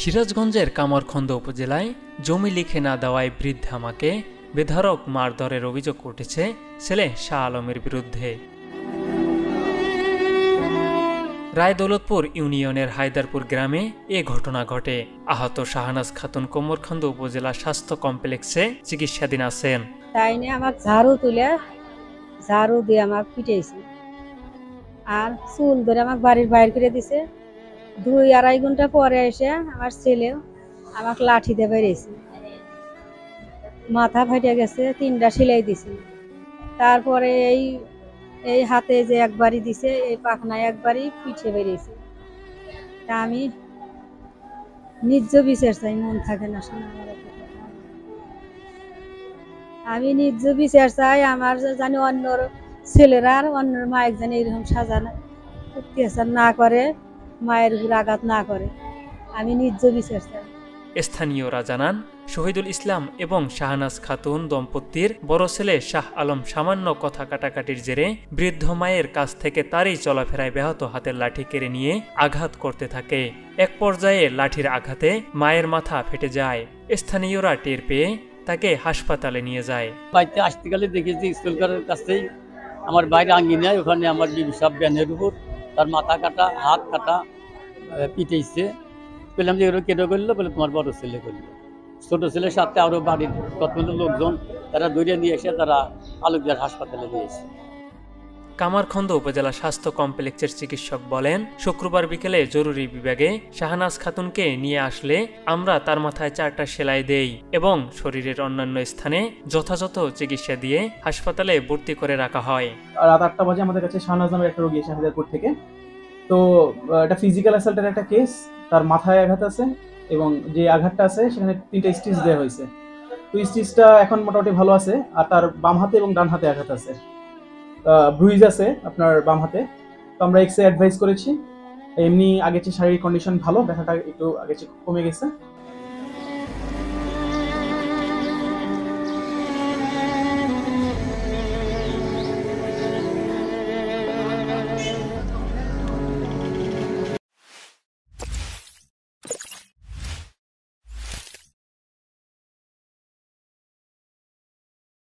সিরাজগঞ্জের কামারখন্দ উপজেলায় জমি লিখে না দেওয়ায় বৃদ্ধা মাকে বেধড়ক মারধরের অভিযোগ উঠেছে ছেলে শাহ আলমের বিরুদ্ধে। রায়দৌলতপুর ইউনিয়নের হায়দারপুর গ্রামে এ ঘটনা ঘটে। আহত শাহনাজ খাতুন কামারখন্দ উপজেলা স্বাস্থ্য কমপ্লেক্সে চিকিৎসাধীন আছেন। তাই নিয়ে আমার ঝাড়ু দিয়ে আমার পিটাইছে আর চুল ধরে আমার বাড়ির বাইরে করে দিছে। 2-2.5 ঘন্টা পরে এসে আমার ছেলে আমাকে লাঠি দিয়ে বেরিয়েছে, মাথা ফাটে গেছে, 3টা সেলাই দিছে। তারপরে এই হাতে যে একবারই দিছে, এই পাখনায় একবারই পিঠে বেরিয়েছে। তা আমি নিজ বিচার চাই, মন থাকে না শোনা। আমি নিজ বিচার চাই, আমার জানি অন্যর ছেলেরা আর অন্যর মায়ের জানি এরকম সাজানো অত্যাচার না করে, মায়ের উপর আঘাত না করে। আমি নিজ বিচার চাই। স্থানীয়রা জানান, শহীদুল ইসলাম এবং শাহনাজ খাতুন দম্পতির বড় ছেলে শাহ আলম সামান্য কথা কাটাকাটির জেরে বৃদ্ধ মায়ের কাছ থেকে তারই চলাফেরায় ব্যাহত হাতের লাঠি কেড়ে নিয়ে আঘাত করতে থাকে। এক পর্যায়ে লাঠির আঘাতে মায়ের মাথা ফেটে যায়। স্থানীয়রা টের পেয়ে তাকে হাসপাতালে নিয়ে যায়। বাড়িতে আসতে গেলে দেখেছি স্কুলকারের কাছেই আমার বাইরে আঙ্গিনায়, ওখানে আমার বিবি সাহেব ব্যানের উপর তার মাথা কাটা, হাত কাটা, পিটাইছে। বললাম যে এগুলো কেটে করলো, বলে তোমার বড় ছেলে করলো। ছোট ছেলের সাথে আরো বাড়ির কতগুলো লোকজন তারা দৌড়ে নিয়ে এসে তারা আলোকদার হাসপাতালে নিয়েছে। কামারখন্দ উপজেলা স্বাস্থ্য কমপ্লেক্সের চিকিৎসক বলেন, শুক্রবার বিকেলে জরুরি বিভাগে শাহনাজ খাতুনকে নিয়ে আসলে আমরা তার মাথায় 4টা সেলাই দেই এবং শরীরের অন্যান্য স্থানে যথাযথ চিকিৎসা দিয়ে হাসপাতালে ভর্তি করে রাখা হয়। রাত 8টা বাজে আমাদের কাছে শাহনাজ নামের একটা রোগী এসে হায়দারপুর থেকে। তো এটা ফিজিক্যাল অ্যাসাল্টের একটা কেস। তার মাথায় আঘাত আছে এবং যে আঘাতটা আছে সেখানে 3টা স্টিচ দেওয়া হয়েছে। তো স্টিচটা এখন মোটামুটি ভালো আছে। আর তার বাম হাতে এবং ডান হাতে আঘাত আছে, ব্রুইজ আছে আপনার বাম হাতে। তো আমরা এক্সরে অ্যাডভাইস করেছি। এমনি আগের চেয়ে শারীরিক কন্ডিশন ভালো, ব্যথাটা একটু আগের চেয়ে কমে গেছে।